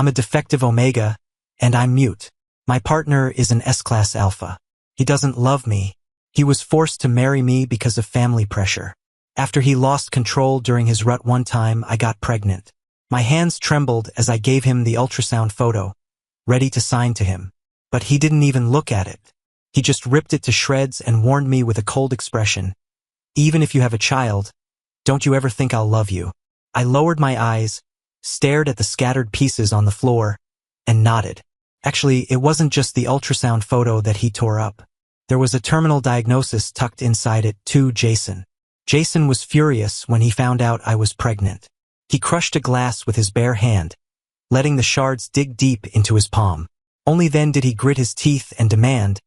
I'm a defective Omega, and I'm mute. My partner is an S-class Alpha. He doesn't love me. He was forced to marry me because of family pressure. After he lost control during his rut one time, I got pregnant. My hands trembled as I gave him the ultrasound photo, ready to sign to him. But he didn't even look at it. He just ripped it to shreds and warned me with a cold expression, "Even if you have a child, don't you ever think I'll love you?" I lowered my eyes, stared at the scattered pieces on the floor, and nodded. Actually, it wasn't just the ultrasound photo that he tore up. There was a terminal diagnosis tucked inside it to Jason. Jason was furious when he found out I was pregnant. He crushed a glass with his bare hand, letting the shards dig deep into his palm. Only then did he grit his teeth and demand,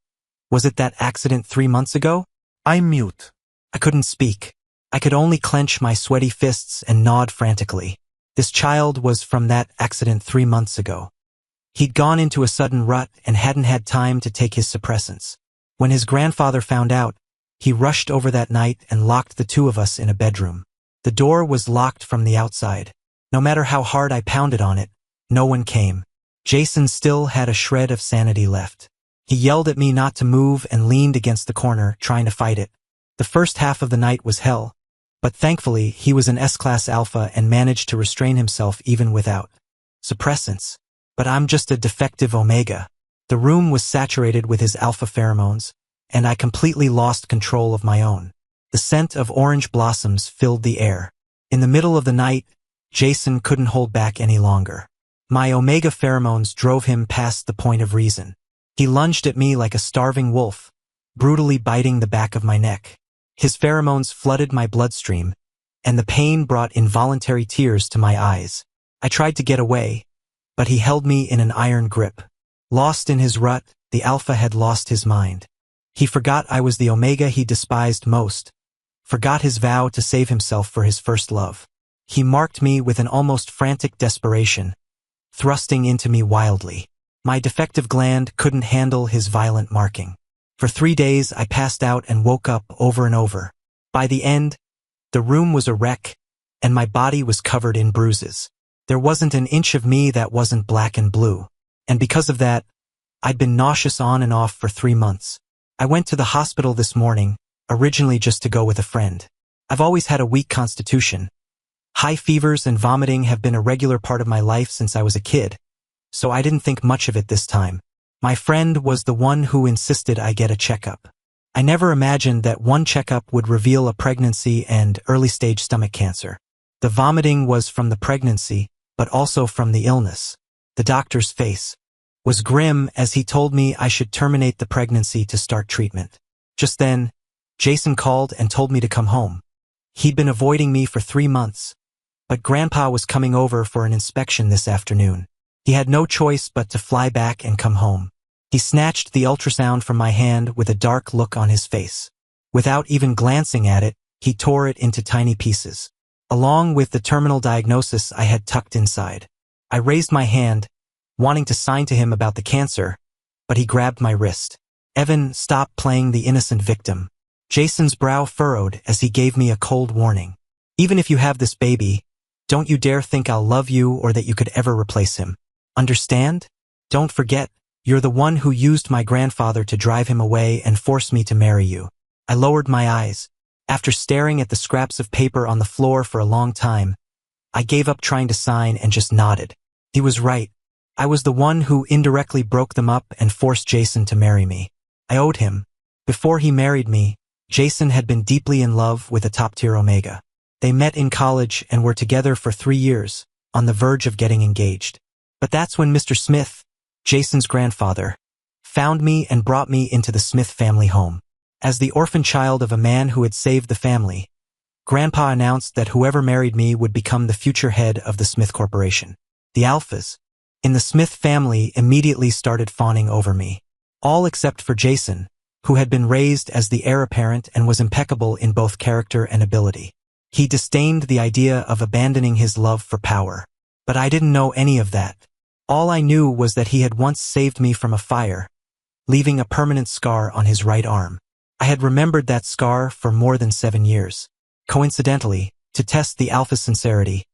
"Was it that accident 3 months ago?" I'm mute. I couldn't speak. I could only clench my sweaty fists and nod frantically. This child was from that accident 3 months ago. He'd gone into a sudden rut and hadn't had time to take his suppressants. When his grandfather found out, he rushed over that night and locked the two of us in a bedroom. The door was locked from the outside. No matter how hard I pounded on it, no one came. Jason still had a shred of sanity left. He yelled at me not to move and leaned against the corner, trying to fight it. The first half of the night was hell, but thankfully he was an S-class Alpha and managed to restrain himself even without suppressants. But I'm just a defective Omega. The room was saturated with his alpha pheromones, and I completely lost control of my own. The scent of orange blossoms filled the air. In the middle of the night, Jason couldn't hold back any longer. My Omega pheromones drove him past the point of reason. He lunged at me like a starving wolf, brutally biting the back of my neck. His pheromones flooded my bloodstream, and the pain brought involuntary tears to my eyes. I tried to get away, but he held me in an iron grip. Lost in his rut, the Alpha had lost his mind. He forgot I was the Omega he despised most, forgot his vow to save himself for his first love. He marked me with an almost frantic desperation, thrusting into me wildly. My defective gland couldn't handle his violent marking. For 3 days, I passed out and woke up over and over. By the end, the room was a wreck, and my body was covered in bruises. There wasn't an inch of me that wasn't black and blue. And because of that, I'd been nauseous on and off for 3 months. I went to the hospital this morning, originally just to go with a friend. I've always had a weak constitution. High fevers and vomiting have been a regular part of my life since I was a kid, so I didn't think much of it this time. My friend was the one who insisted I get a checkup. I never imagined that one checkup would reveal a pregnancy and early-stage stomach cancer. The vomiting was from the pregnancy, but also from the illness. The doctor's face was grim as he told me I should terminate the pregnancy to start treatment. Just then, Jason called and told me to come home. He'd been avoiding me for 3 months, but Grandpa was coming over for an inspection this afternoon. He had no choice but to fly back and come home. He snatched the ultrasound from my hand with a dark look on his face. Without even glancing at it, he tore it into tiny pieces, along with the terminal diagnosis I had tucked inside. I raised my hand, wanting to sign to him about the cancer, but he grabbed my wrist. "Evan, stop playing the innocent victim." Jason's brow furrowed as he gave me a cold warning. "Even if you have this baby, don't you dare think I'll love you or that you could ever replace him. Understand? Don't forget, you're the one who used my grandfather to drive him away and force me to marry you." I lowered my eyes. After staring at the scraps of paper on the floor for a long time, I gave up trying to sign and just nodded. He was right. I was the one who indirectly broke them up and forced Jason to marry me. I owed him. Before he married me, Jason had been deeply in love with a top-tier Omega. They met in college and were together for 3 years, on the verge of getting engaged. But that's when Mr. Smith, Jason's grandfather, found me and brought me into the Smith family home. As the orphan child of a man who had saved the family, Grandpa announced that whoever married me would become the future head of the Smith Corporation. The Alphas in the Smith family immediately started fawning over me. All except for Jason, who had been raised as the heir apparent and was impeccable in both character and ability. He disdained the idea of abandoning his love for power. But I didn't know any of that. All I knew was that he had once saved me from a fire, leaving a permanent scar on his right arm. I had remembered that scar for more than 7 years. Coincidentally, to test the Alpha's sincerity,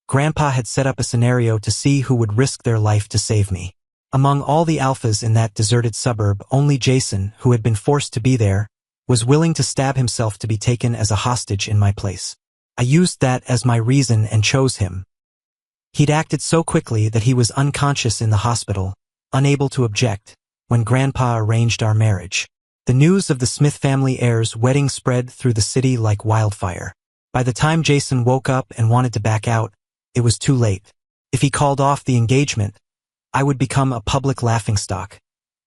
Grandpa had set up a scenario to see who would risk their life to save me. Among all the alphas in that deserted suburb, only Jason, who had been forced to be there, was willing to stab himself to be taken as a hostage in my place. I used that as my reason and chose him. He'd acted so quickly that he was unconscious in the hospital, unable to object, when Grandpa arranged our marriage. The news of the Smith family heir's wedding spread through the city like wildfire. By the time Jason woke up and wanted to back out, it was too late. If he called off the engagement, I would become a public laughingstock,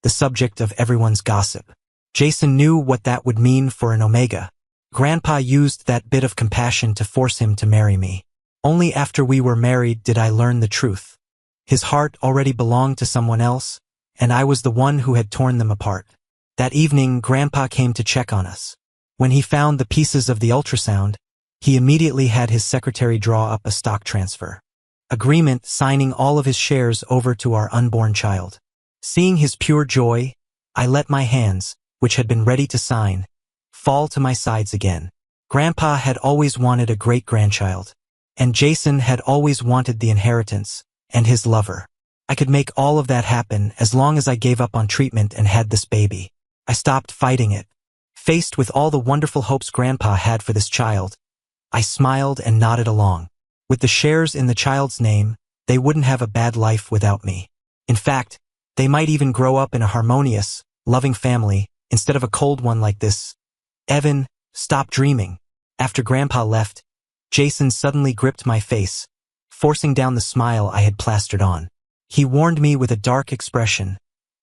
the subject of everyone's gossip. Jason knew what that would mean for an Omega. Grandpa used that bit of compassion to force him to marry me. Only after we were married did I learn the truth. His heart already belonged to someone else, and I was the one who had torn them apart. That evening, Grandpa came to check on us. When he found the pieces of the ultrasound, he immediately had his secretary draw up a stock transfer agreement signing all of his shares over to our unborn child. Seeing his pure joy, I let my hands, which had been ready to sign, fall to my sides again. Grandpa had always wanted a great-grandchild, and Jason had always wanted the inheritance and his lover. I could make all of that happen as long as I gave up on treatment and had this baby. I stopped fighting it. Faced with all the wonderful hopes Grandpa had for this child, I smiled and nodded along. With the shares in the child's name, they wouldn't have a bad life without me. In fact, they might even grow up in a harmonious, loving family instead of a cold one like this. Evan, stop dreaming. After Grandpa left, Jason suddenly gripped my face, forcing down the smile I had plastered on. He warned me with a dark expression,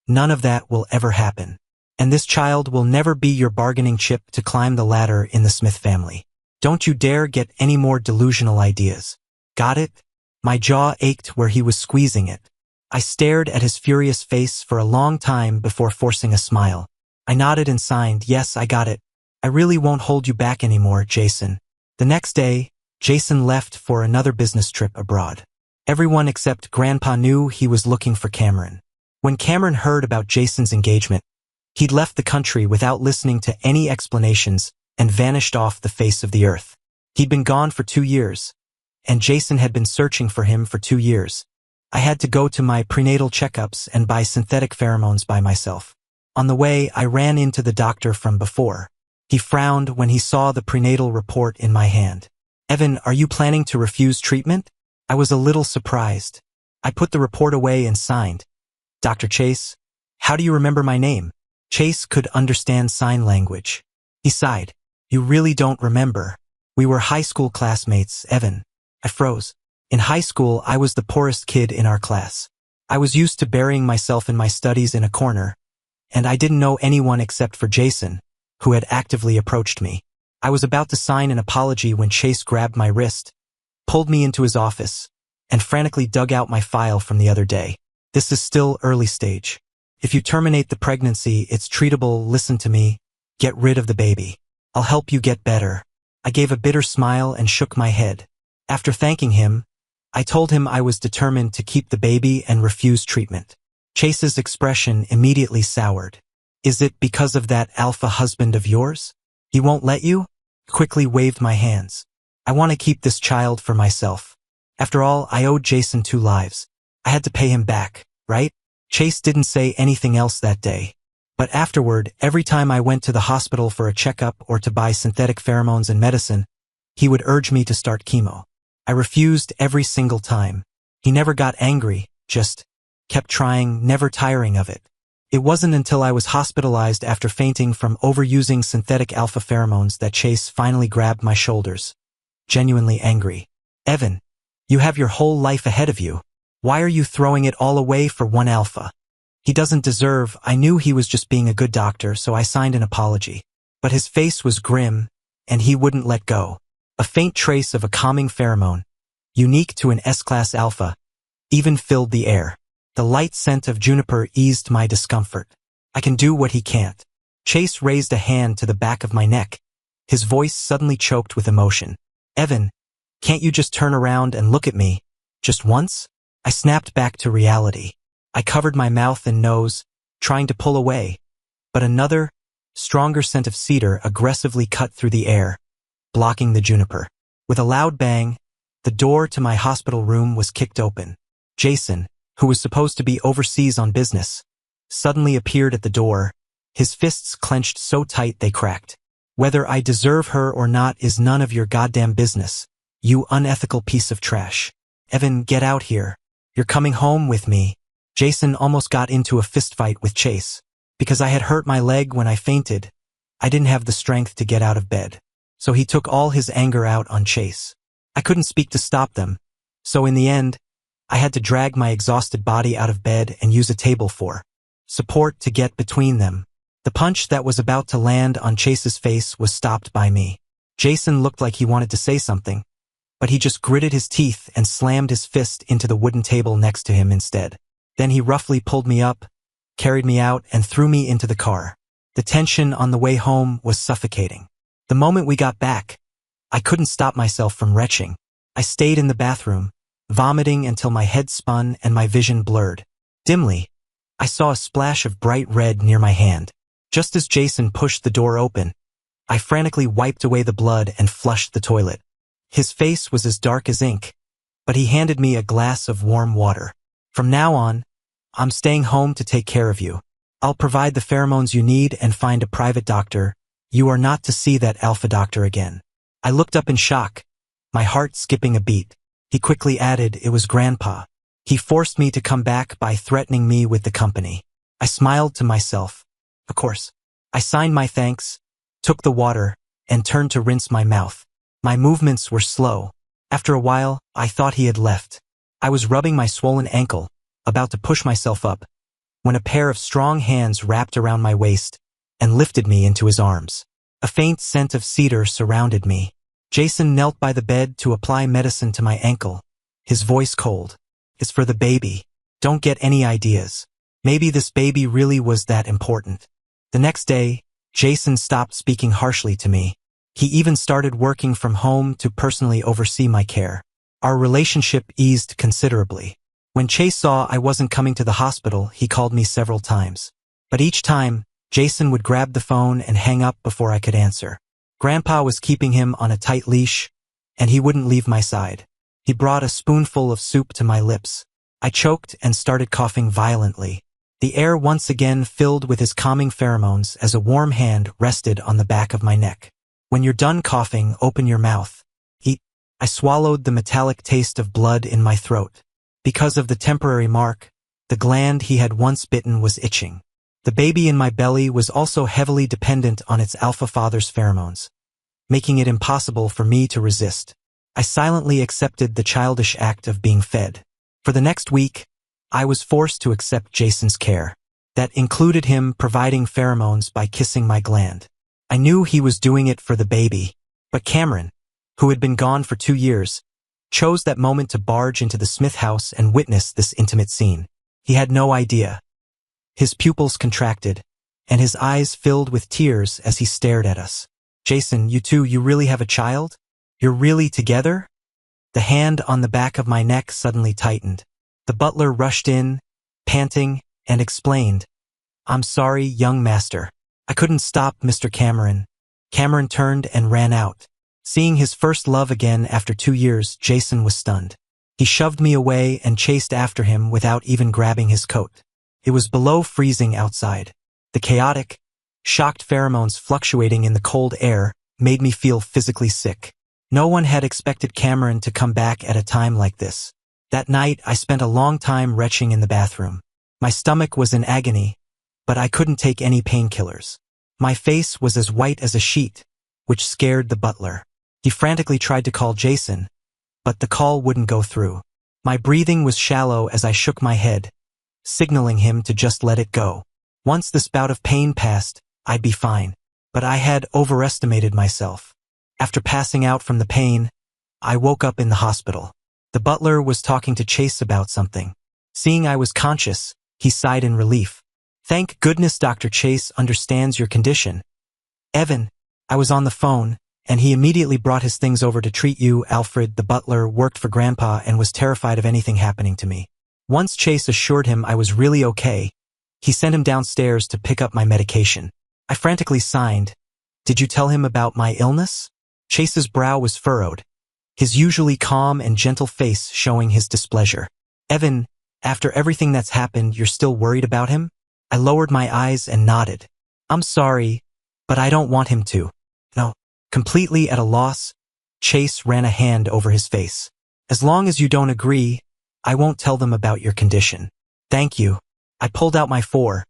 "None of that will ever happen. And this child will never be your bargaining chip to climb the ladder in the Smith family. Don't you dare get any more delusional ideas. Got it?" My jaw ached where he was squeezing it. I stared at his furious face for a long time before forcing a smile. I nodded and signed, "Yes, I got it. I really won't hold you back anymore, Jason." The next day, Jason left for another business trip abroad. Everyone except Grandpa knew he was looking for Cameron. When Cameron heard about Jason's engagement, he'd left the country without listening to any explanations and vanished off the face of the earth. He'd been gone for 2 years, and Jason had been searching for him for 2 years. I had to go to my prenatal checkups and buy synthetic pheromones by myself. On the way, I ran into the doctor from before. He frowned when he saw the prenatal report in my hand. "Evan, are you planning to refuse treatment?" I was a little surprised. I put the report away and signed. "Dr. Chase, how do you remember my name?" Chase could understand sign language. He sighed. "You really don't remember. We were high school classmates, Evan." I froze. In high school, I was the poorest kid in our class. I was used to burying myself in my studies in a corner, and I didn't know anyone except for Jason, who had actively approached me. I was about to sign an apology when Chase grabbed my wrist, pulled me into his office, and frantically dug out my file from the other day. "This is still early stage. If you terminate the pregnancy, it's treatable. Listen to me. Get rid of the baby. I'll help you get better." I gave a bitter smile and shook my head. After thanking him, I told him I was determined to keep the baby and refuse treatment. Chase's expression immediately soured. "Is it because of that alpha husband of yours? He won't let you?" Quickly waved my hands. "I want to keep this child for myself. After all, I owed Jason 2 lives. I had to pay him back, right?" Chase didn't say anything else that day. But afterward, every time I went to the hospital for a checkup or to buy synthetic pheromones and medicine, he would urge me to start chemo. I refused every single time. He never got angry, just kept trying, never tiring of it. It wasn't until I was hospitalized after fainting from overusing synthetic alpha pheromones that Chase finally grabbed my shoulders, genuinely angry. "Evan, you have your whole life ahead of you. Why are you throwing it all away for one alpha? He doesn't deserve." I knew he was just being a good doctor, so I signed an apology. But his face was grim, and he wouldn't let go. A faint trace of a calming pheromone, unique to an S-class alpha, even filled the air. The light scent of juniper eased my discomfort. "I can do what he can't." Chase raised a hand to the back of my neck, his voice suddenly choked with emotion. "Evan, can't you just turn around and look at me? Just once?" I snapped back to reality. I covered my mouth and nose, trying to pull away, but another, stronger scent of cedar aggressively cut through the air, blocking the juniper. With a loud bang, The door to my hospital room was kicked open. Jason, who was supposed to be overseas on business, suddenly appeared at the door, his fists clenched so tight they cracked. Whether I deserve her or not is none of your goddamn business, you unethical piece of trash. Evan, get out here. You're coming home with me. Jason almost got into a fistfight with Chase. Because I had hurt my leg when I fainted, I didn't have the strength to get out of bed. So he took all his anger out on Chase. I couldn't speak to stop them, so in the end, I had to drag my exhausted body out of bed and use a table for support to get between them. The punch that was about to land on Chase's face was stopped by me. Jason looked like he wanted to say something, but he just gritted his teeth and slammed his fist into the wooden table next to him instead. Then he roughly pulled me up, carried me out, and threw me into the car. The tension on the way home was suffocating. The moment we got back, I couldn't stop myself from retching. I stayed in the bathroom, vomiting until my head spun and my vision blurred. Dimly, I saw a splash of bright red near my hand. Just as Jason pushed the door open, I frantically wiped away the blood and flushed the toilet. His face was as dark as ink, but he handed me a glass of warm water. From now on, I'm staying home to take care of you. I'll provide the pheromones you need and find a private doctor. You are not to see that alpha doctor again. I looked up in shock, my heart skipping a beat. He quickly added it was Grandpa. He forced me to come back by threatening me with the company. I smiled to myself. Of course. I signed my thanks, took the water, and turned to rinse my mouth. My movements were slow. After a while, I thought he had left. I was rubbing my swollen ankle, about to push myself up, when a pair of strong hands wrapped around my waist and lifted me into his arms. A faint scent of cedar surrounded me. Jason knelt by the bed to apply medicine to my ankle, his voice cold. It's for the baby. Don't get any ideas. Maybe this baby really was that important. The next day, Jason stopped speaking harshly to me. He even started working from home to personally oversee my care. Our relationship eased considerably. When Chase saw I wasn't coming to the hospital, he called me several times. But each time, Jason would grab the phone and hang up before I could answer. Grandpa was keeping him on a tight leash, and he wouldn't leave my side. He brought a spoonful of soup to my lips. I choked and started coughing violently. The air once again filled with his calming pheromones as a warm hand rested on the back of my neck. When you're done coughing, open your mouth. I swallowed the metallic taste of blood in my throat. Because of the temporary mark, the gland he had once bitten was itching. The baby in my belly was also heavily dependent on its alpha father's pheromones, making it impossible for me to resist. I silently accepted the childish act of being fed. For the next week, I was forced to accept Jason's care. That included him providing pheromones by kissing my gland. I knew he was doing it for the baby, but Cameron, who had been gone for 2 years, chose that moment to barge into the Smith house and witness this intimate scene. He had no idea. His pupils contracted, and his eyes filled with tears as he stared at us. Jason, you really have a child? You're really together? The hand on the back of my neck suddenly tightened. The butler rushed in, panting, and explained, I'm sorry, young master. I couldn't stop Mr. Cameron. Cameron turned and ran out. Seeing his first love again after 2 years, Jason was stunned. He shoved me away and chased after him without even grabbing his coat. It was below freezing outside. The chaotic, shocked pheromones fluctuating in the cold air made me feel physically sick. No one had expected Cameron to come back at a time like this. That night, I spent a long time retching in the bathroom. My stomach was in agony, but I couldn't take any painkillers. My face was as white as a sheet, which scared the butler. He frantically tried to call Jason, but the call wouldn't go through. My breathing was shallow as I shook my head, signaling him to just let it go. Once the bout of pain passed, I'd be fine. But I had overestimated myself. After passing out from the pain, I woke up in the hospital. The butler was talking to Chase about something. Seeing I was conscious, he sighed in relief. Thank goodness Dr. Chase understands your condition. Evan, I was on the phone, and he immediately brought his things over to treat you. Alfred, the butler, worked for Grandpa and was terrified of anything happening to me. Once Chase assured him I was really okay, he sent him downstairs to pick up my medication. I frantically signed. Did you tell him about my illness? Chase's brow was furrowed. his usually calm and gentle face showing his displeasure. Evan, after everything that's happened, you're still worried about him? I lowered my eyes and nodded. I'm sorry, but I don't want him to. No. Completely at a loss, Chase ran a hand over his face. As long as you don't agree, I won't tell them about your condition. Thank you. I pulled out my phone,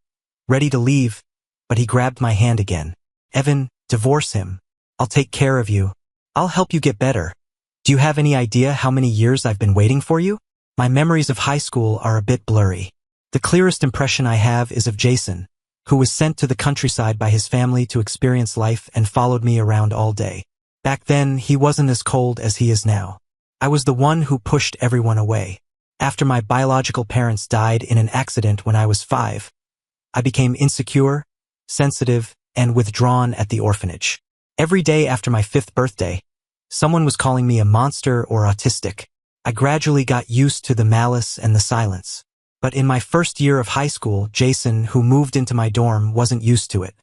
ready to leave, but he grabbed my hand again. Evan, divorce him. I'll take care of you. I'll help you get better. Do you have any idea how many years I've been waiting for you? My memories of high school are a bit blurry. The clearest impression I have is of Jason, who was sent to the countryside by his family to experience life and followed me around all day. Back then, he wasn't as cold as he is now. I was the one who pushed everyone away. After my biological parents died in an accident when I was 5, I became insecure, sensitive, and withdrawn at the orphanage. Every day after my 5th birthday, someone was calling me a monster or autistic. I gradually got used to the malice and the silence. But in my first year of high school, Jason, who moved into my dorm, wasn't used to it.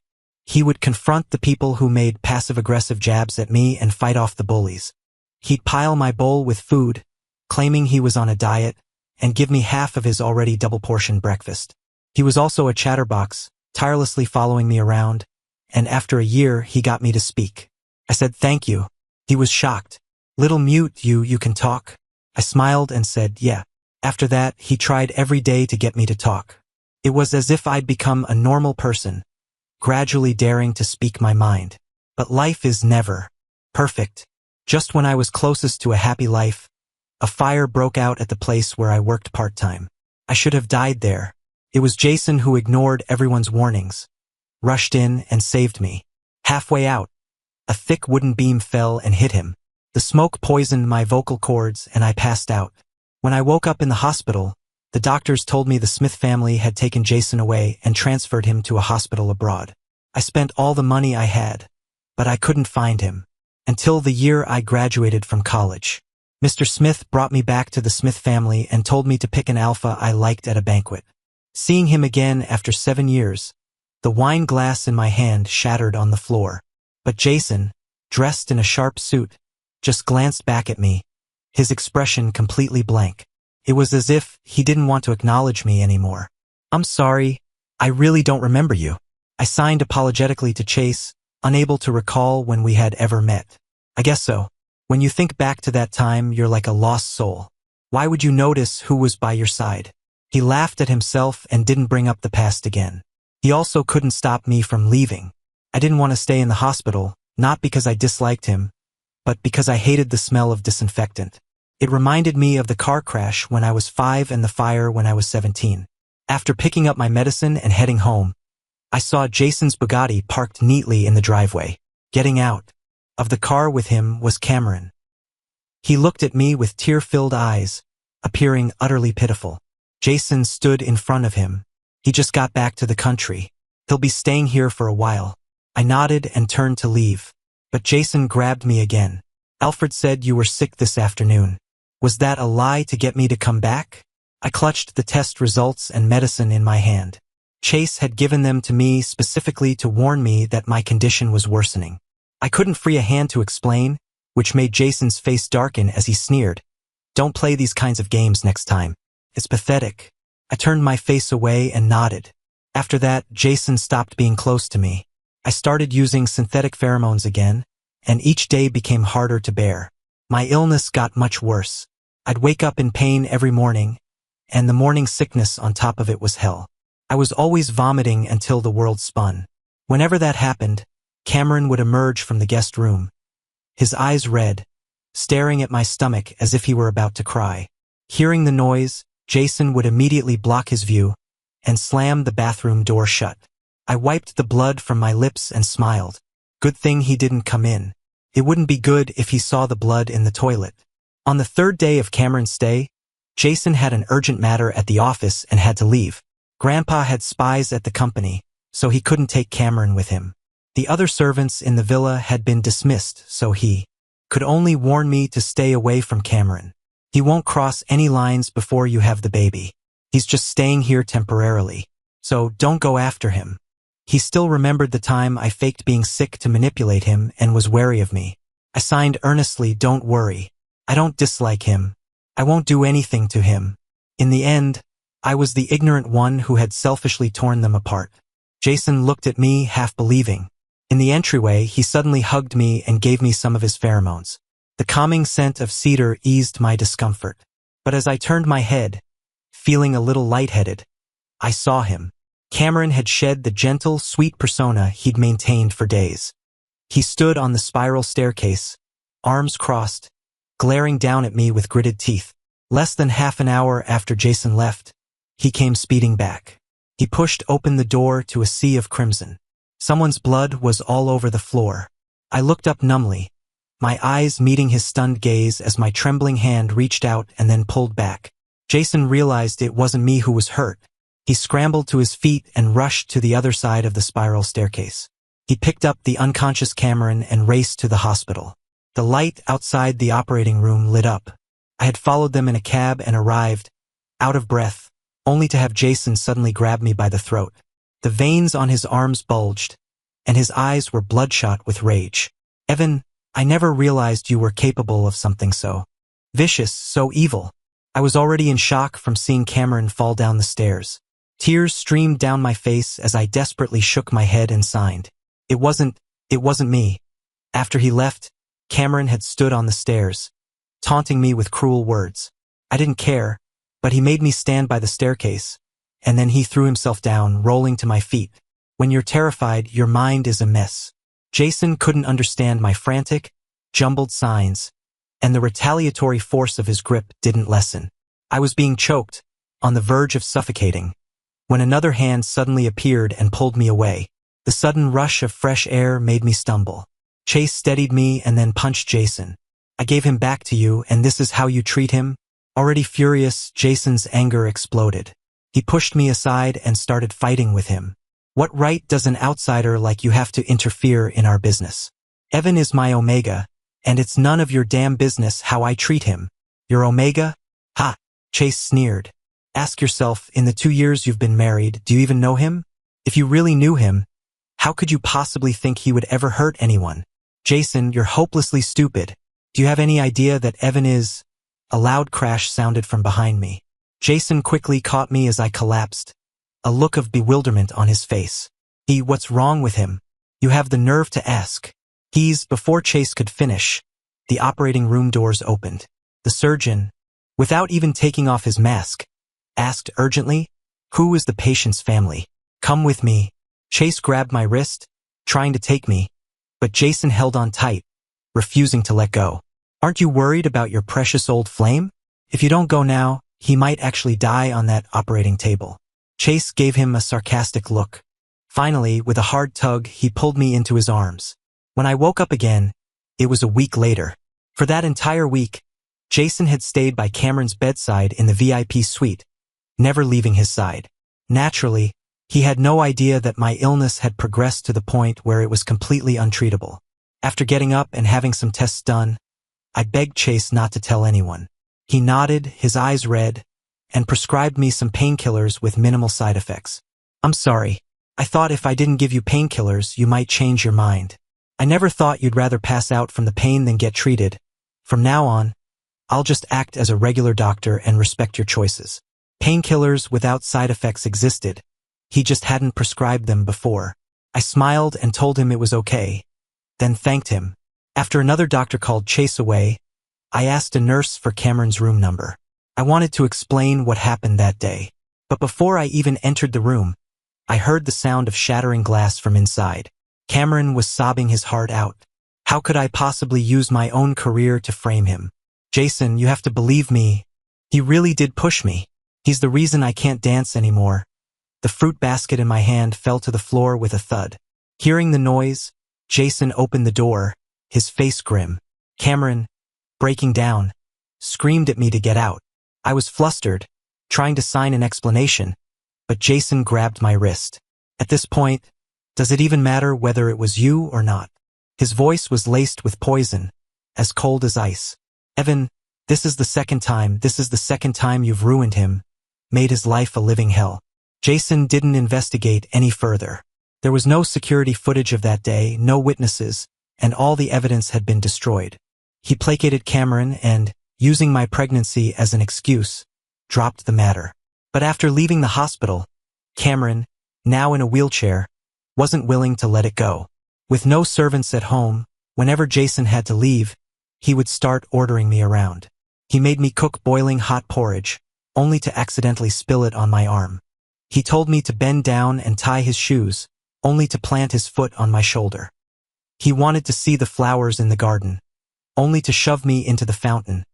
He would confront the people who made passive-aggressive jabs at me and fight off the bullies. He'd pile my bowl with food, claiming he was on a diet, and give me half of his already double-portioned breakfast. He was also a chatterbox, tirelessly following me around, and after a year, he got me to speak. I said thank you. He was shocked. Little mute, you can talk? I smiled and said, yeah. After that, he tried every day to get me to talk. It was as if I'd become a normal person, gradually daring to speak my mind. But life is never perfect. Just when I was closest to a happy life, a fire broke out at the place where I worked part-time. I should have died there. It was Jason who ignored everyone's warnings, rushed in and saved me. Halfway out, a thick wooden beam fell and hit him. The smoke poisoned my vocal cords and I passed out. When I woke up in the hospital, the doctors told me the Smith family had taken Jason away and transferred him to a hospital abroad. I spent all the money I had, but I couldn't find him. Until the year I graduated from college. Mr. Smith brought me back to the Smith family and told me to pick an alpha I liked at a banquet. Seeing him again after 7 years, the wine glass in my hand shattered on the floor. But Jason, dressed in a sharp suit, just glanced back at me, his expression completely blank. It was as if he didn't want to acknowledge me anymore. I'm sorry, I really don't remember you. I signed apologetically to Chase, unable to recall when we had ever met. I guess so. When you think back to that time, you're like a lost soul. Why would you notice who was by your side? He laughed at himself and didn't bring up the past again. He also couldn't stop me from leaving. I didn't want to stay in the hospital, not because I disliked him, but because I hated the smell of disinfectant. It reminded me of the car crash when I was 5 and the fire when I was 17. After picking up my medicine and heading home, I saw Jason's Bugatti parked neatly in the driveway. Getting out of the car with him was Cameron. He looked at me with tear-filled eyes, appearing utterly pitiful. Jason stood in front of him. He just got back to the country. He'll be staying here for a while. I nodded and turned to leave. But Jason grabbed me again. Alfred said you were sick this afternoon. Was that a lie to get me to come back? I clutched the test results and medicine in my hand. Chase had given them to me specifically to warn me that my condition was worsening. I couldn't free a hand to explain, which made Jason's face darken as he sneered. Don't play these kinds of games next time. It's pathetic. I turned my face away and nodded. After that, Jason stopped being close to me. I started using synthetic pheromones again, and each day became harder to bear. My illness got much worse. I'd wake up in pain every morning, and the morning sickness on top of it was hell. I was always vomiting until the world spun. Whenever that happened, Cameron would emerge from the guest room, his eyes red, staring at my stomach as if he were about to cry. Hearing the noise, Jason would immediately block his view and slam the bathroom door shut. I wiped the blood from my lips and smiled. Good thing he didn't come in. It wouldn't be good if he saw the blood in the toilet. On the 3rd day of Cameron's stay, Jason had an urgent matter at the office and had to leave. Grandpa had spies at the company, so he couldn't take Cameron with him. The other servants in the villa had been dismissed, so he could only warn me to stay away from Cameron. He won't cross any lines before you have the baby. He's just staying here temporarily, so don't go after him. He still remembered the time I faked being sick to manipulate him and was wary of me. I signed earnestly, don't worry. I don't dislike him. I won't do anything to him. In the end, I was the ignorant one who had selfishly torn them apart. Jason looked at me, half believing. In the entryway, he suddenly hugged me and gave me some of his pheromones. The calming scent of cedar eased my discomfort. But as I turned my head, feeling a little lightheaded, I saw him. Cameron had shed the gentle, sweet persona he'd maintained for days. He stood on the spiral staircase, arms crossed, glaring down at me with gritted teeth. Less than half an hour after Jason left, he came speeding back. He pushed open the door to a sea of crimson. Someone's blood was all over the floor. I looked up numbly, my eyes meeting his stunned gaze as my trembling hand reached out and then pulled back. Jason realized it wasn't me who was hurt. He scrambled to his feet and rushed to the other side of the spiral staircase. He picked up the unconscious Cameron and raced to the hospital. The light outside the operating room lit up. I had followed them in a cab and arrived, out of breath, only to have Jason suddenly grab me by the throat. The veins on his arms bulged, and his eyes were bloodshot with rage. "Evan, I never realized you were capable of something so vicious, so evil." I was already in shock from seeing Cameron fall down the stairs. Tears streamed down my face as I desperately shook my head and signed. It wasn't me. After he left, Cameron had stood on the stairs, taunting me with cruel words. I didn't care, but he made me stand by the staircase, and then he threw himself down, rolling to my feet. When you're terrified, your mind is a mess. Jason couldn't understand my frantic, jumbled signs, and the retaliatory force of his grip didn't lessen. I was being choked, on the verge of suffocating, when another hand suddenly appeared and pulled me away. The sudden rush of fresh air made me stumble. Chase steadied me and then punched Jason. "I gave him back to you, and this is how you treat him?" Already furious, Jason's anger exploded. He pushed me aside and started fighting with him. "What right does an outsider like you have to interfere in our business? Evan is my Omega, and it's none of your damn business how I treat him." "Your Omega? Ha!" Chase sneered. "Ask yourself, in the 2 years you've been married, do you even know him? If you really knew him, how could you possibly think he would ever hurt anyone?" "Jason, you're hopelessly stupid. Do you have any idea that Evan is—" A loud crash sounded from behind me. Jason quickly caught me as I collapsed, a look of bewilderment on his face. What's wrong with him? You have the nerve to ask." Before Chase could finish, the operating room doors opened. The surgeon, without even taking off his mask, asked urgently, "Who is the patient's family? Come with me." Chase grabbed my wrist, trying to take me, but Jason held on tight, refusing to let go. "Aren't you worried about your precious old flame? If you don't go now, he might actually die on that operating table." Chase gave him a sarcastic look. Finally, with a hard tug, he pulled me into his arms. When I woke up again, it was a week later. For that entire week, Jason had stayed by Cameron's bedside in the VIP suite, never leaving his side. Naturally, he had no idea that my illness had progressed to the point where it was completely untreatable. After getting up and having some tests done, I begged Chase not to tell anyone. He nodded, his eyes red, and prescribed me some painkillers with minimal side effects. "I'm sorry. I thought if I didn't give you painkillers, you might change your mind. I never thought you'd rather pass out from the pain than get treated. From now on, I'll just act as a regular doctor and respect your choices." Painkillers without side effects existed. He just hadn't prescribed them before. I smiled and told him it was okay, then thanked him. After another doctor called Chase away, I asked a nurse for Cameron's room number. I wanted to explain what happened that day. But before I even entered the room, I heard the sound of shattering glass from inside. Cameron was sobbing his heart out. How could I possibly use my own career to frame him? "Jason, you have to believe me. He really did push me. He's the reason I can't dance anymore." The fruit basket in my hand fell to the floor with a thud. Hearing the noise, Jason opened the door, his face grim. Cameron, breaking down, screamed at me to get out. I was flustered, trying to sign an explanation, but Jason grabbed my wrist. "At this point, does it even matter whether it was you or not?" His voice was laced with poison, as cold as ice. "Evan, this is the second time you've ruined him, made his life a living hell." Jason didn't investigate any further. There was no security footage of that day, no witnesses, and all the evidence had been destroyed. He placated Cameron and, using my pregnancy as an excuse, dropped the matter. But after leaving the hospital, Cameron, now in a wheelchair, wasn't willing to let it go. With no servants at home, whenever Jason had to leave, he would start ordering me around. He made me cook boiling hot porridge, only to accidentally spill it on my arm. He told me to bend down and tie his shoes, only to plant his foot on my shoulder. He wanted to see the flowers in the garden, only to shove me into the fountain.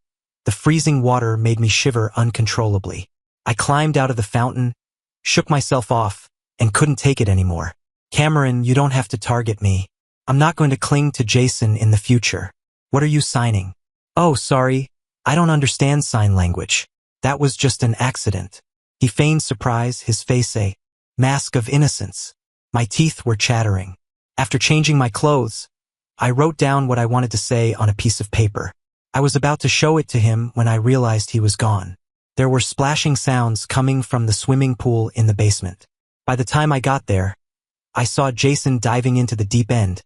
The freezing water made me shiver uncontrollably. I climbed out of the fountain, shook myself off, and couldn't take it anymore. Cameron, you don't have to target me. I'm not going to cling to Jason in the future. What are you signing? Oh, sorry, I don't understand sign language. That was just an accident. He feigned surprise, his face a mask of innocence. My teeth were chattering. After changing my clothes, I wrote down what I wanted to say on a piece of paper. I was about to show it to him when I realized he was gone. There were splashing sounds coming from the swimming pool in the basement. By the time I got there, I saw Jason diving into the deep end,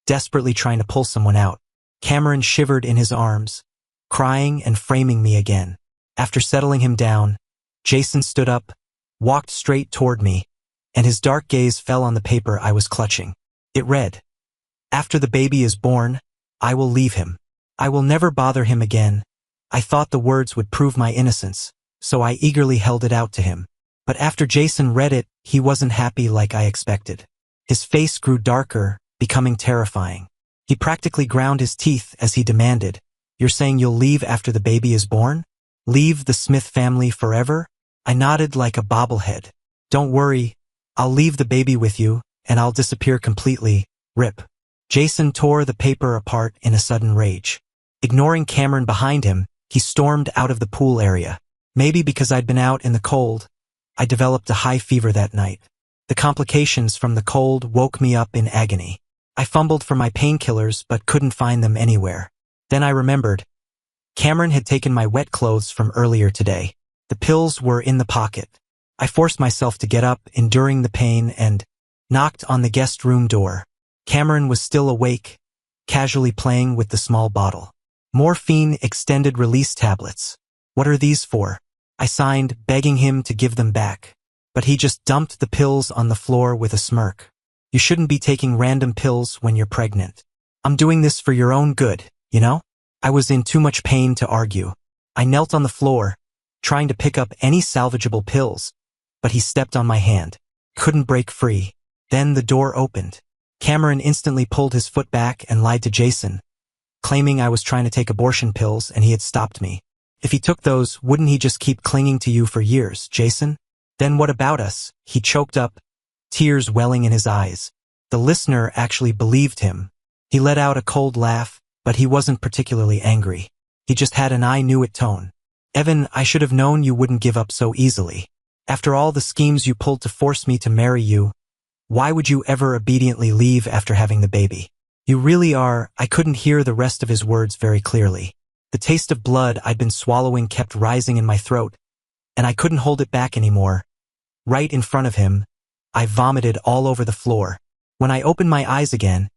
desperately trying to pull someone out. Cameron shivered in his arms, crying and framing me again. After settling him down, Jason stood up, walked straight toward me, and his dark gaze fell on the paper I was clutching. It read, "After the baby is born, I will leave him. I will never bother him again." I thought the words would prove my innocence, so I eagerly held it out to him. But after Jason read it, he wasn't happy like I expected. His face grew darker, becoming terrifying. He practically ground his teeth as he demanded, "You're saying you'll leave after the baby is born? Leave the Smith family forever?" I nodded like a bobblehead. "Don't worry, I'll leave the baby with you, and I'll disappear completely. Rip." Jason tore the paper apart in a sudden rage. Ignoring Cameron behind him, he stormed out of the pool area. Maybe because I'd been out in the cold, I developed a high fever that night. The complications from the cold woke me up in agony. I fumbled for my painkillers but couldn't find them anywhere. Then I remembered. Cameron had taken my wet clothes from earlier today. The pills were in the pocket. I forced myself to get up, enduring the pain, and knocked on the guest room door. Cameron was still awake, casually playing with the small bottle. "Morphine extended release tablets. What are these for?" I signed, begging him to give them back. But he just dumped the pills on the floor with a smirk. "You shouldn't be taking random pills when you're pregnant. I'm doing this for your own good, you know?" I was in too much pain to argue. I knelt on the floor, trying to pick up any salvageable pills, but he stepped on my hand. Couldn't break free. Then the door opened. Cameron instantly pulled his foot back and lied to Jason, claiming I was trying to take abortion pills and he had stopped me. "If he took those, wouldn't he just keep clinging to you for years, Jason? Then what about us?" He choked up, tears welling in his eyes. The listener actually believed him. He let out a cold laugh, but he wasn't particularly angry. He just had an "I knew it" tone. "Evan, I should have known you wouldn't give up so easily. After all the schemes you pulled to force me to marry you, why would you ever obediently leave after having the baby? You really are." I couldn't hear the rest of his words very clearly. The taste of blood I'd been swallowing kept rising in my throat, and I couldn't hold it back anymore. Right in front of him, I vomited all over the floor. When I opened my eyes again,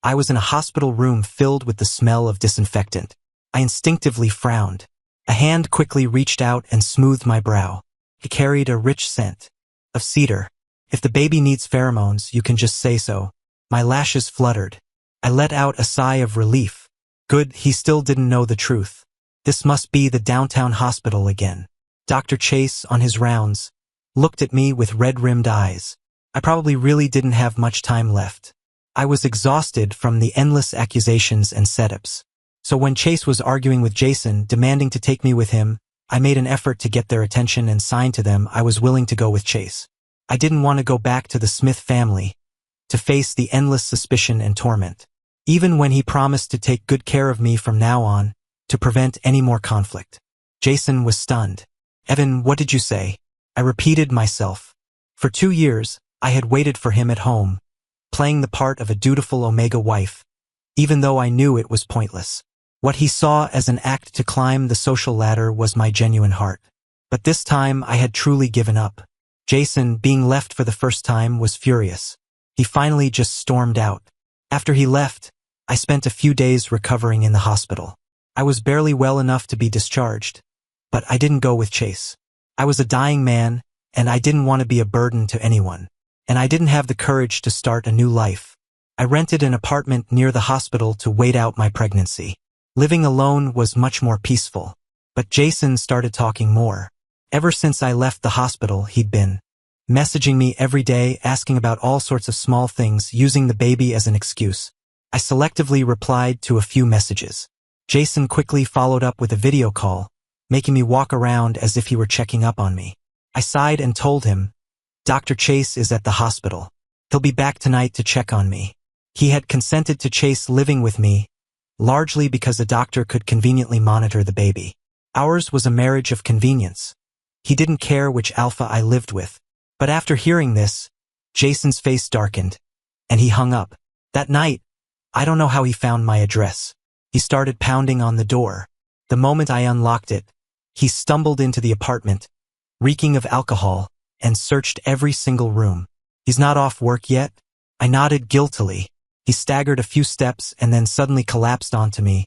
I was in a hospital room filled with the smell of disinfectant. I instinctively frowned. A hand quickly reached out and smoothed my brow. It carried a rich scent of cedar. "If the baby needs pheromones, you can just say so." My lashes fluttered. I let out a sigh of relief. Good, he still didn't know the truth. This must be the downtown hospital again. Dr. Chase, on his rounds, looked at me with red-rimmed eyes. I probably really didn't have much time left. I was exhausted from the endless accusations and setups. So when Chase was arguing with Jason, demanding to take me with him, I made an effort to get their attention and signed to them I was willing to go with Chase. I didn't want to go back to the Smith family, to face the endless suspicion and torment. Even when he promised to take good care of me from now on, to prevent any more conflict. Jason was stunned. "Evan, what did you say?" I repeated myself. For 2 years, I had waited for him at home, playing the part of a dutiful Omega wife, even though I knew it was pointless. What he saw as an act to climb the social ladder was my genuine heart. But this time I had truly given up. Jason, being left for the first time, was furious. He finally just stormed out. After he left, I spent a few days recovering in the hospital. I was barely well enough to be discharged. But I didn't go with Chase. I was a dying man, and I didn't want to be a burden to anyone. And I didn't have the courage to start a new life. I rented an apartment near the hospital to wait out my pregnancy. Living alone was much more peaceful. But Jason started talking more. Ever since I left the hospital, he'd been messaging me every day, asking about all sorts of small things, using the baby as an excuse. I selectively replied to a few messages. Jason quickly followed up with a video call, making me walk around as if he were checking up on me. I sighed and told him, "Dr. Chase is at the hospital. He'll be back tonight to check on me." He had consented to Chase living with me, largely because a doctor could conveniently monitor the baby. Ours was a marriage of convenience. He didn't care which alpha I lived with. But after hearing this, Jason's face darkened, and he hung up. That night, I don't know how he found my address. He started pounding on the door. The moment I unlocked it, he stumbled into the apartment, reeking of alcohol, and searched every single room. "He's not off work yet?" I nodded guiltily. He staggered a few steps and then suddenly collapsed onto me,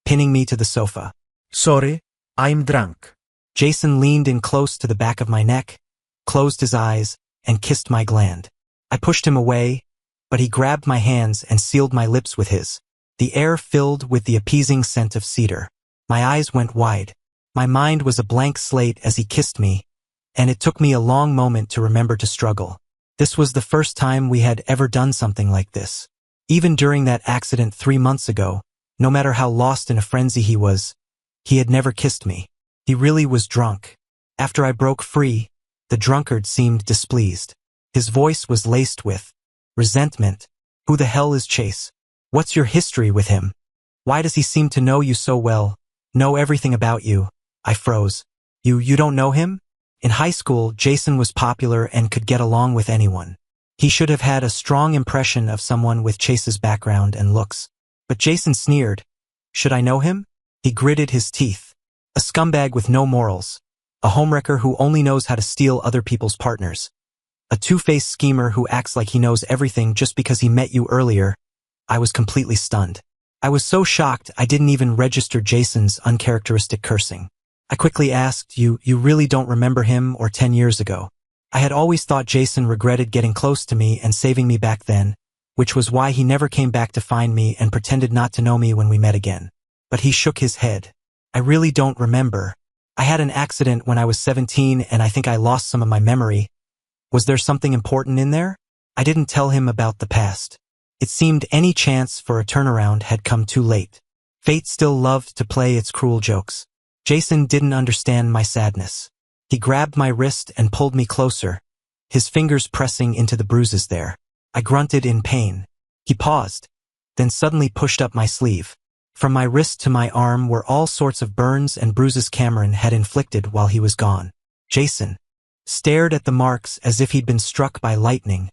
pinning me to the sofa. "Sorry, I'm drunk." Jason leaned in close to the back of my neck, closed his eyes, and kissed my gland. I pushed him away, but he grabbed my hands and sealed my lips with his. The air filled with the appeasing scent of cedar. My eyes went wide. My mind was a blank slate as he kissed me, and it took me a long moment to remember to struggle. This was the first time we had ever done something like this. Even during that accident 3 months ago, no matter how lost in a frenzy he was, he had never kissed me. He really was drunk. After I broke free, the drunkard seemed displeased. His voice was laced with resentment. "Who the hell is Chase? What's your history with him? Why does he seem to know you so well, know everything about you?" I froze. You don't know him?" In high school, Jason was popular and could get along with anyone. He should have had a strong impression of someone with Chase's background and looks. But Jason sneered. "Should I know him?" He gritted his teeth. "A scumbag with no morals. A homewrecker who only knows how to steal other people's partners. A two-faced schemer who acts like he knows everything just because he met you earlier." I was completely stunned. I was so shocked I didn't even register Jason's uncharacteristic cursing. I quickly asked, You really don't remember him or 10 years ago?" I had always thought Jason regretted getting close to me and saving me back then, which was why he never came back to find me and pretended not to know me when we met again. But he shook his head. "I really don't remember. I had an accident when I was 17 and I think I lost some of my memory. Was there something important in there?" I didn't tell him about the past. It seemed any chance for a turnaround had come too late. Fate still loved to play its cruel jokes. Jason didn't understand my sadness. He grabbed my wrist and pulled me closer, his fingers pressing into the bruises there. I grunted in pain. He paused, then suddenly pushed up my sleeve. From my wrist to my arm were all sorts of burns and bruises Cameron had inflicted while he was gone. Jason stared at the marks as if he'd been struck by lightning,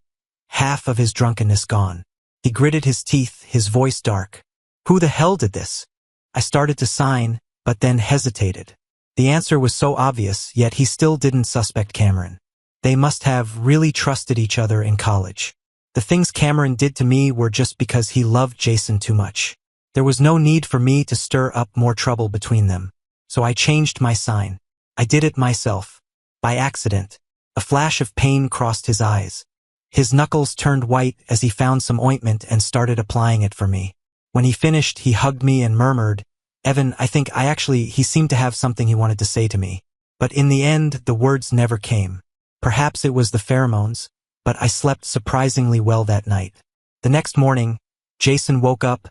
half of his drunkenness gone. He gritted his teeth, his voice dark. "Who the hell did this?" I started to sign, but then hesitated. The answer was so obvious, yet he still didn't suspect Cameron. They must have really trusted each other in college. The things Cameron did to me were just because he loved Jason too much. There was no need for me to stir up more trouble between them. So I changed my sign. I did it myself. By accident. A flash of pain crossed his eyes. His knuckles turned white as he found some ointment and started applying it for me. When he finished, he hugged me and murmured, "Evan, he seemed to have something he wanted to say to me." But in the end, the words never came. Perhaps it was the pheromones, but I slept surprisingly well that night. The next morning, Jason woke up,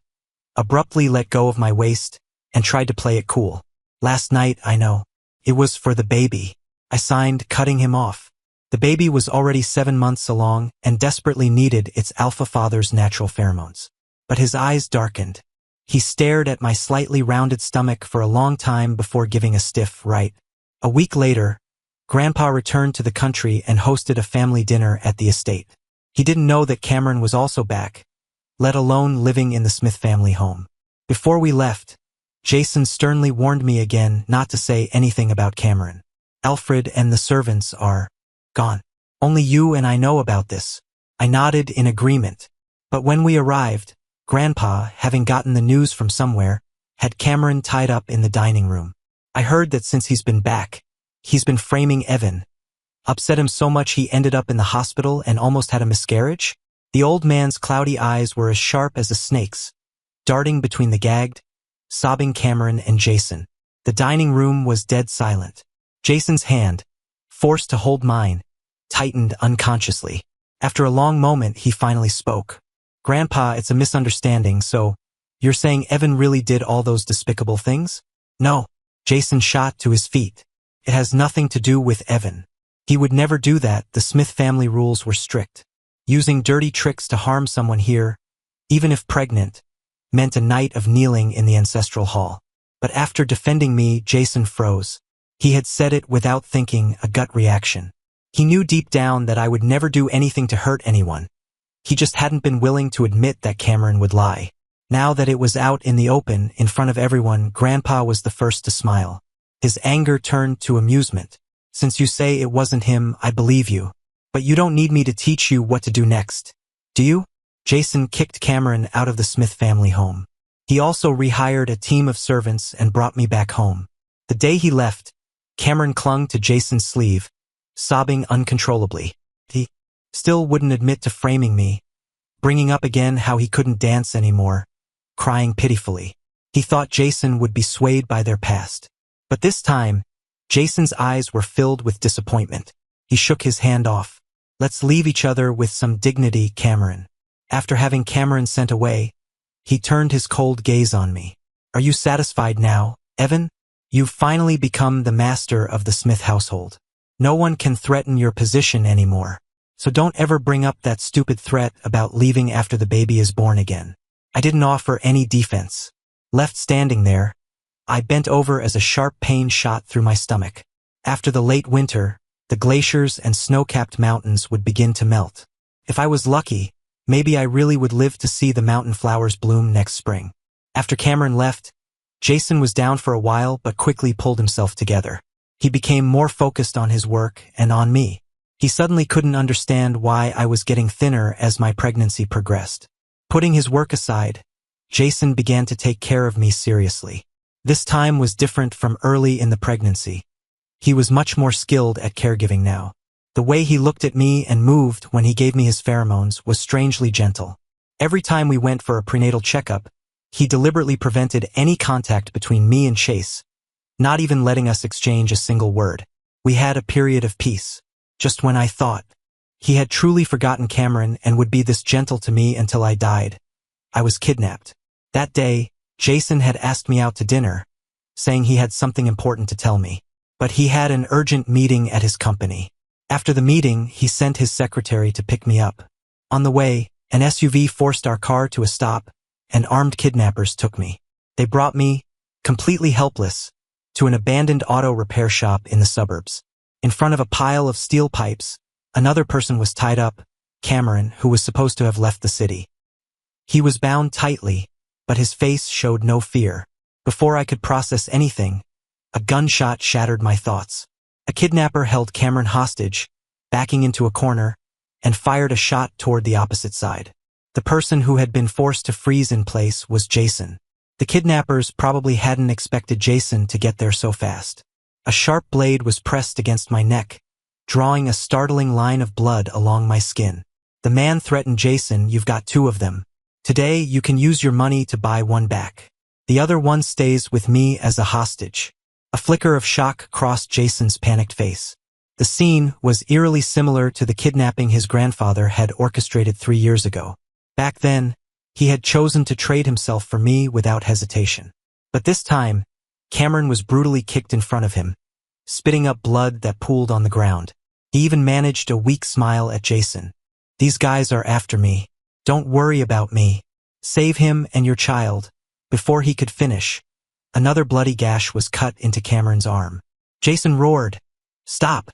abruptly let go of my waist, and tried to play it cool. "Last night, I know. It was for the baby." I signed, cutting him off. The baby was already 7 months along and desperately needed its alpha father's natural pheromones. But his eyes darkened. He stared at my slightly rounded stomach for a long time before giving a stiff right. A week later, Grandpa returned to the country and hosted a family dinner at the estate. He didn't know that Cameron was also back, let alone living in the Smith family home. Before we left, Jason sternly warned me again not to say anything about Cameron. "Alfred and the servants are gone. Only you and I know about this." I nodded in agreement. But when we arrived, Grandpa, having gotten the news from somewhere, had Cameron tied up in the dining room. I heard that since he's been back, he's been framing Evan. Upset him so much he ended up in the hospital and almost had a miscarriage? The old man's cloudy eyes were as sharp as a snake's, darting between the gagged, sobbing Cameron and Jason. The dining room was dead silent. Jason's hand, forced to hold mine, tightened unconsciously. After a long moment, he finally spoke. "Grandpa, it's a misunderstanding, so you're saying Evan really did all those despicable things?" "No." Jason shot to his feet. "It has nothing to do with Evan. He would never do that. The Smith family rules were strict. Using dirty tricks to harm someone here, even if pregnant, meant a night of kneeling in the ancestral hall." But after defending me, Jason froze. He had said it without thinking, a gut reaction. He knew deep down that I would never do anything to hurt anyone. He just hadn't been willing to admit that Cameron would lie. Now that it was out in the open, in front of everyone, Grandpa was the first to smile. His anger turned to amusement. "Since you say it wasn't him, I believe you. But you don't need me to teach you what to do next, do you?" Jason kicked Cameron out of the Smith family home. He also rehired a team of servants and brought me back home. The day he left, Cameron clung to Jason's sleeve, sobbing uncontrollably. He still wouldn't admit to framing me, bringing up again how he couldn't dance anymore, crying pitifully. He thought Jason would be swayed by their past. But this time, Jason's eyes were filled with disappointment. He shook his hand off. "Let's leave each other with some dignity, Cameron." After having Cameron sent away, he turned his cold gaze on me. "Are you satisfied now, Evan? You've finally become the master of the Smith household. No one can threaten your position anymore. So don't ever bring up that stupid threat about leaving after the baby is born again." I didn't offer any defense. Left standing there, I bent over as a sharp pain shot through my stomach. After the late winter, the glaciers and snow-capped mountains would begin to melt. If I was lucky, maybe I really would live to see the mountain flowers bloom next spring. After Cameron left, Jason was down for a while but quickly pulled himself together. He became more focused on his work and on me. He suddenly couldn't understand why I was getting thinner as my pregnancy progressed. Putting his work aside, Jason began to take care of me seriously. This time was different from early in the pregnancy. He was much more skilled at caregiving now. The way he looked at me and moved when he gave me his pheromones was strangely gentle. Every time we went for a prenatal checkup, he deliberately prevented any contact between me and Chase, not even letting us exchange a single word. We had a period of peace. Just when I thought he had truly forgotten Cameron and would be this gentle to me until I died, I was kidnapped. That day, Jason had asked me out to dinner, saying he had something important to tell me. But he had an urgent meeting at his company. After the meeting, he sent his secretary to pick me up. On the way, an SUV forced our car to a stop, and armed kidnappers took me. They brought me, completely helpless, to an abandoned auto repair shop in the suburbs. In front of a pile of steel pipes, another person was tied up, Cameron, who was supposed to have left the city. He was bound tightly, but his face showed no fear. Before I could process anything, a gunshot shattered my thoughts. A kidnapper held Cameron hostage, backing into a corner, and fired a shot toward the opposite side. The person who had been forced to freeze in place was Jason. The kidnappers probably hadn't expected Jason to get there so fast. A sharp blade was pressed against my neck, drawing a startling line of blood along my skin. The man threatened Jason, "You've got two of them. Today you can use your money to buy one back. The other one stays with me as a hostage." A flicker of shock crossed Jason's panicked face. The scene was eerily similar to the kidnapping his grandfather had orchestrated 3 years ago. Back then, he had chosen to trade himself for me without hesitation. But this time, Cameron was brutally kicked in front of him, spitting up blood that pooled on the ground. He even managed a weak smile at Jason. "These guys are after me. Don't worry about me. Save him and your child." Before he could finish, another bloody gash was cut into Cameron's arm. Jason roared, "Stop!"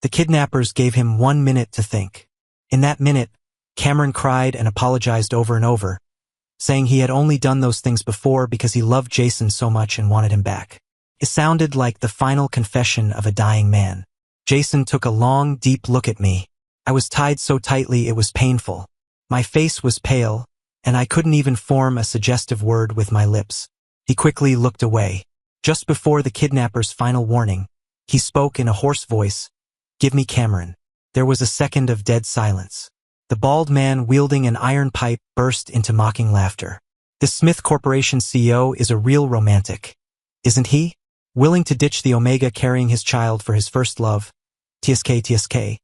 The kidnappers gave him 1 minute to think. In that minute, Cameron cried and apologized over and over, saying he had only done those things before because he loved Jason so much and wanted him back. It sounded like the final confession of a dying man. Jason took a long, deep look at me. I was tied so tightly it was painful. My face was pale, and I couldn't even form a suggestive word with my lips. He quickly looked away. Just before the kidnapper's final warning, he spoke in a hoarse voice, "Give me Cameron." There was a second of dead silence. The bald man wielding an iron pipe burst into mocking laughter. "This Smith Corporation CEO is a real romantic, isn't he? Willing to ditch the Omega carrying his child for his first love. TSK.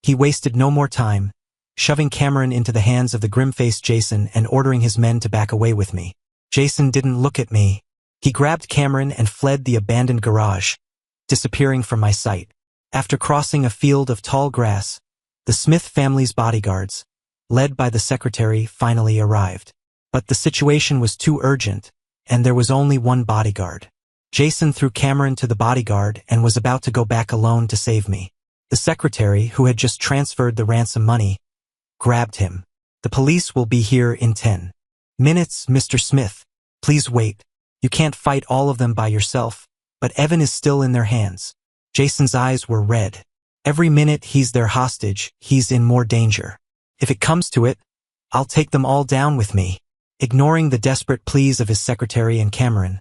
He wasted no more time, shoving Cameron into the hands of the grim-faced Jason and ordering his men to back away with me. Jason didn't look at me. He grabbed Cameron and fled the abandoned garage, disappearing from my sight. After crossing a field of tall grass, the Smith family's bodyguards, led by the secretary, finally arrived. But the situation was too urgent, and there was only one bodyguard. Jason threw Cameron to the bodyguard and was about to go back alone to save me. The secretary, who had just transferred the ransom money, grabbed him. "The police will be here in 10 minutes, Mr. Smith. Please wait. You can't fight all of them by yourself, but Evan is still in their hands." Jason's eyes were red. "Every minute he's their hostage, he's in more danger. If it comes to it, I'll take them all down with me." Ignoring the desperate pleas of his secretary and Cameron,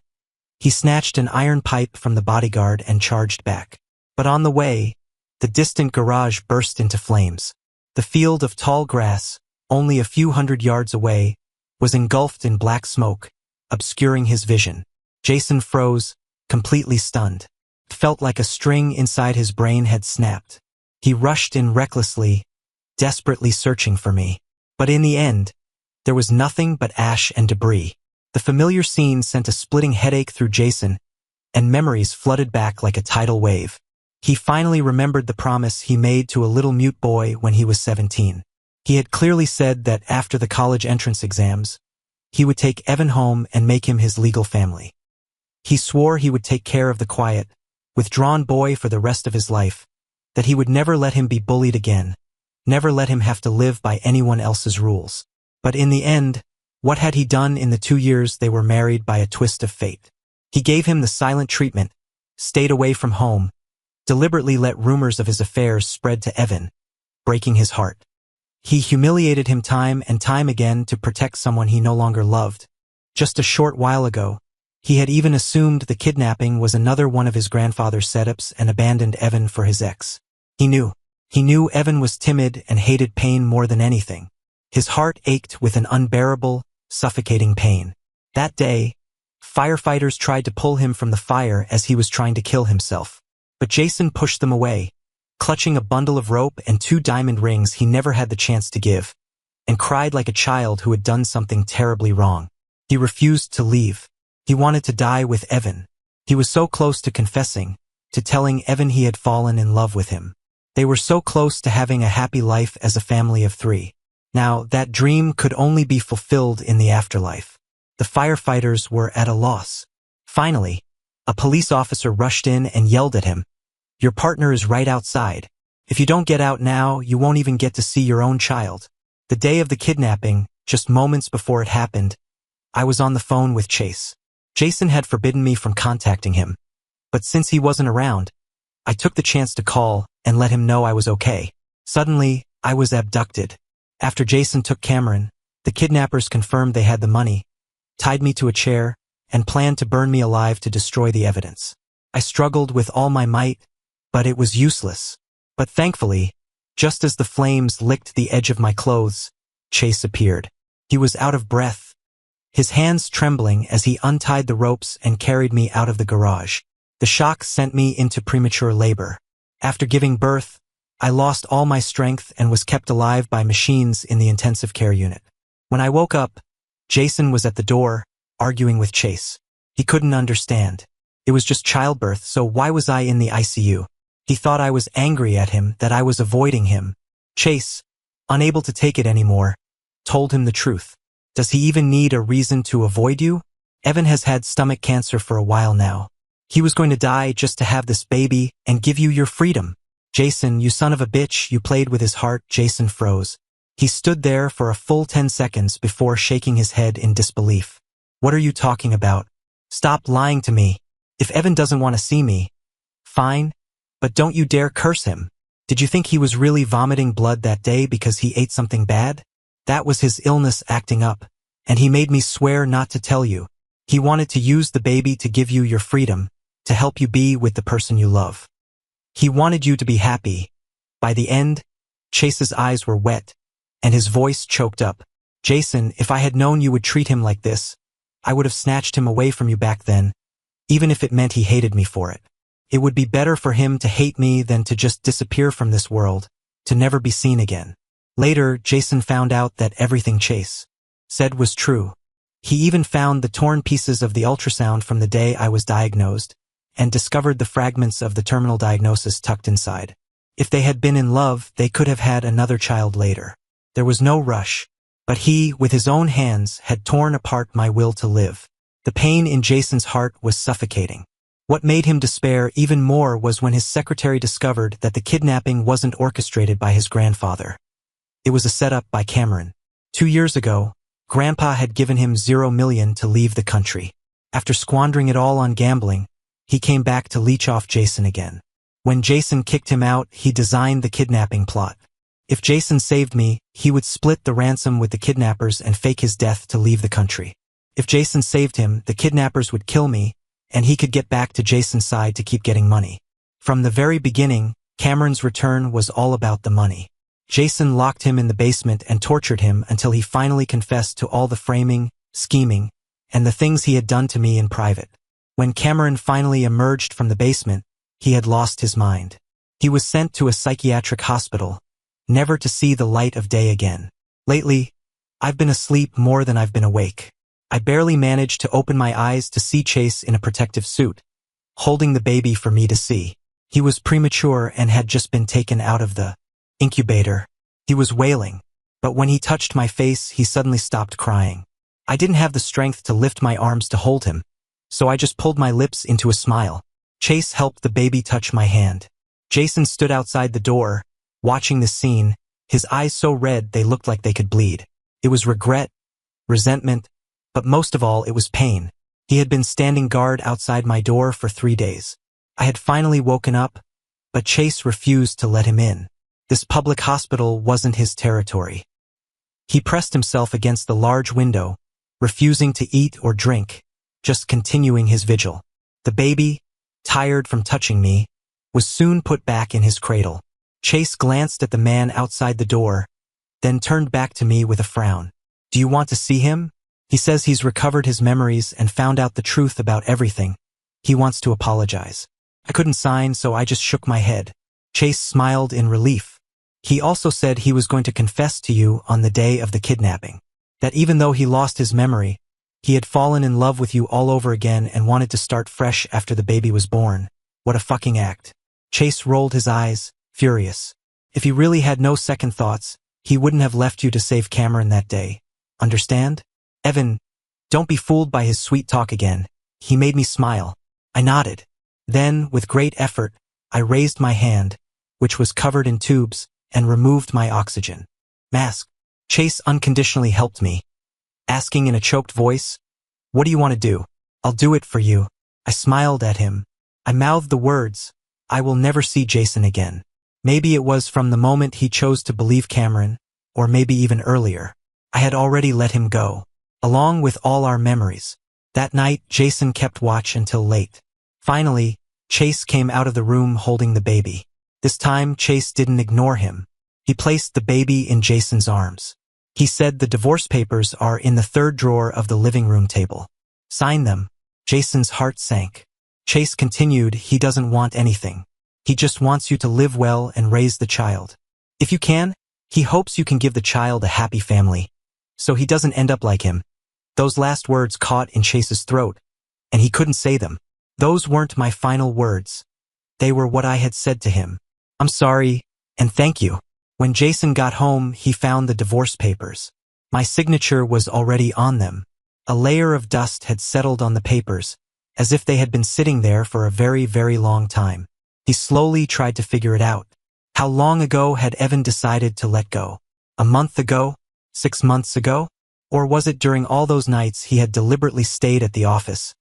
he snatched an iron pipe from the bodyguard and charged back. But on the way, the distant garage burst into flames. The field of tall grass, only a few hundred yards away, was engulfed in black smoke, obscuring his vision. Jason froze, completely stunned. It felt like a string inside his brain had snapped. He rushed in recklessly, desperately searching for me. But in the end, there was nothing but ash and debris. The familiar scene sent a splitting headache through Jason, and memories flooded back like a tidal wave. He finally remembered the promise he made to a little mute boy when he was 17. He had clearly said that after the college entrance exams, he would take Evan home and make him his legal family. He swore he would take care of the quiet, withdrawn boy for the rest of his life, that he would never let him be bullied again, never let him have to live by anyone else's rules. But in the end, what had he done in the 2 years they were married by a twist of fate? He gave him the silent treatment, stayed away from home, deliberately let rumors of his affairs spread to Evan, breaking his heart. He humiliated him time and time again to protect someone he no longer loved. Just a short while ago, he had even assumed the kidnapping was another one of his grandfather's setups and abandoned Evan for his ex. He knew Evan was timid and hated pain more than anything. His heart ached with an unbearable, suffocating pain. That day, firefighters tried to pull him from the fire as he was trying to kill himself. But Jason pushed them away, clutching a bundle of rope and 2 diamond rings he never had the chance to give, and cried like a child who had done something terribly wrong. He refused to leave. He wanted to die with Evan. He was so close to confessing, to telling Evan he had fallen in love with him. They were so close to having a happy life as a family of 3. Now, that dream could only be fulfilled in the afterlife. The firefighters were at a loss. Finally, a police officer rushed in and yelled at him, "Your partner is right outside. If you don't get out now, you won't even get to see your own child." The day of the kidnapping, just moments before it happened, I was on the phone with Chase. Jason had forbidden me from contacting him, but since he wasn't around, I took the chance to call and let him know I was okay. Suddenly, I was abducted. After Jason took Cameron, the kidnappers confirmed they had the money, tied me to a chair, and planned to burn me alive to destroy the evidence. I struggled with all my might, but it was useless. But thankfully, just as the flames licked the edge of my clothes, Chase appeared. He was out of breath, his hands trembling as he untied the ropes and carried me out of the garage. The shock sent me into premature labor. After giving birth, I lost all my strength and was kept alive by machines in the intensive care unit. When I woke up, Jason was at the door, arguing with Chase. He couldn't understand. It was just childbirth, so why was I in the ICU? He thought I was angry at him, that I was avoiding him. Chase, unable to take it anymore, told him the truth. Does he even need a reason to avoid you? Evan has had stomach cancer for a while now. He was going to die just to have this baby and give you your freedom. Jason, you son of a bitch, you played with his heart. Jason froze. He stood there for a full 10 seconds before shaking his head in disbelief. What are you talking about? Stop lying to me. If Evan doesn't want to see me, fine, but don't you dare curse him. Did you think he was really vomiting blood that day because he ate something bad? That was his illness acting up, and he made me swear not to tell you. He wanted to use the baby to give you your freedom, to help you be with the person you love. He wanted you to be happy. By the end, Chase's eyes were wet, and his voice choked up. Jason, if I had known you would treat him like this, I would have snatched him away from you back then, even if it meant he hated me for it. It would be better for him to hate me than to just disappear from this world, to never be seen again. Later, Jason found out that everything Chase said was true. He even found the torn pieces of the ultrasound from the day I was diagnosed, and discovered the fragments of the terminal diagnosis tucked inside. If they had been in love, they could have had another child later. There was no rush, but he, with his own hands, had torn apart my will to live. The pain in Jason's heart was suffocating. What made him despair even more was when his secretary discovered that the kidnapping wasn't orchestrated by his grandfather. It was a setup by Cameron. 2 years ago, Grandpa had given him $0 million to leave the country. After squandering it all on gambling, he came back to leech off Jason again. When Jason kicked him out, he designed the kidnapping plot. If Jason saved me, he would split the ransom with the kidnappers and fake his death to leave the country. If Jason saved him, the kidnappers would kill me, and he could get back to Jason's side to keep getting money. From the very beginning, Cameron's return was all about the money. Jason locked him in the basement and tortured him until he finally confessed to all the framing, scheming, and the things he had done to me in private. When Cameron finally emerged from the basement, he had lost his mind. He was sent to a psychiatric hospital, never to see the light of day again. Lately, I've been asleep more than I've been awake. I barely managed to open my eyes to see Chase in a protective suit, holding the baby for me to see. He was premature and had just been taken out of the incubator. He was wailing, but when he touched my face, he suddenly stopped crying. I didn't have the strength to lift my arms to hold him, so I just pulled my lips into a smile. Chase helped the baby touch my hand. Jason stood outside the door, watching the scene, his eyes so red they looked like they could bleed. It was regret, resentment, but most of all, it was pain. He had been standing guard outside my door for 3 days. I had finally woken up, but Chase refused to let him in. This public hospital wasn't his territory. He pressed himself against the large window, refusing to eat or drink, just continuing his vigil. The baby, tired from touching me, was soon put back in his cradle. Chase glanced at the man outside the door, then turned back to me with a frown. "Do you want to see him? He says he's recovered his memories and found out the truth about everything. He wants to apologize." I couldn't sign, so I just shook my head. Chase smiled in relief. "He also said he was going to confess to you on the day of the kidnapping. That even though he lost his memory, he had fallen in love with you all over again and wanted to start fresh after the baby was born. What a fucking act." Chase rolled his eyes, furious. If he really had no second thoughts, he wouldn't have left you to save Cameron that day. Understand? "Evan, don't be fooled by his sweet talk again." He made me smile. I nodded. Then, with great effort, I raised my hand, which was covered in tubes, and removed my oxygen mask. Chase unconditionally helped me, asking in a choked voice, "What do you want to do?" "I'll do it for you." I smiled at him. I mouthed the words, "I will never see Jason again." Maybe it was from the moment he chose to believe Cameron, or maybe even earlier. I had already let him go, along with all our memories. That night, Jason kept watch until late. Finally, Chase came out of the room holding the baby. This time, Chase didn't ignore him. He placed the baby in Jason's arms. He said the divorce papers are in the 3rd drawer of the living room table. "Sign them." Jason's heart sank. Chase continued, "He doesn't want anything. He just wants you to live well and raise the child. If you can, he hopes you can give the child a happy family, so he doesn't end up like him." Those last words caught in Chase's throat, and he couldn't say them. Those weren't my final words. They were what I had said to him. "I'm sorry, and thank you." When Jason got home, he found the divorce papers. My signature was already on them. A layer of dust had settled on the papers, as if they had been sitting there for a very, very long time. He slowly tried to figure it out. How long ago had Evan decided to let go? A month ago? 6 months ago? Or was it during all those nights he had deliberately stayed at the office,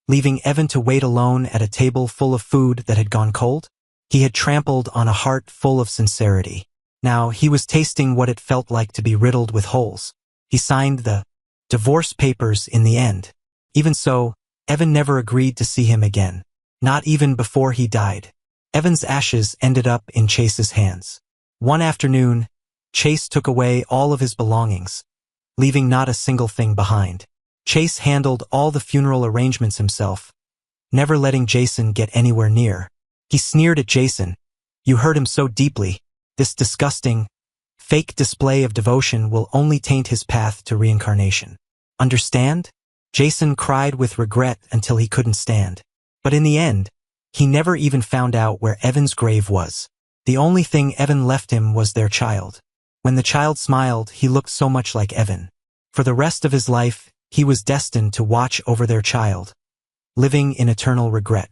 leaving Evan to wait alone at a table full of food that had gone cold? He had trampled on a heart full of sincerity. Now he was tasting what it felt like to be riddled with holes. He signed the divorce papers in the end. Even so, Evan never agreed to see him again. Not even before he died. Evan's ashes ended up in Chase's hands. One afternoon, Chase took away all of his belongings, leaving not a single thing behind. Chase handled all the funeral arrangements himself, never letting Jason get anywhere near. He sneered at Jason. You hurt him so deeply. This disgusting, fake display of devotion will only taint his path to reincarnation. Understand? Jason cried with regret until he couldn't stand. But in the end, he never even found out where Evan's grave was. The only thing Evan left him was their child. When the child smiled, he looked so much like Evan. For the rest of his life, he was destined to watch over their child, living in eternal regret.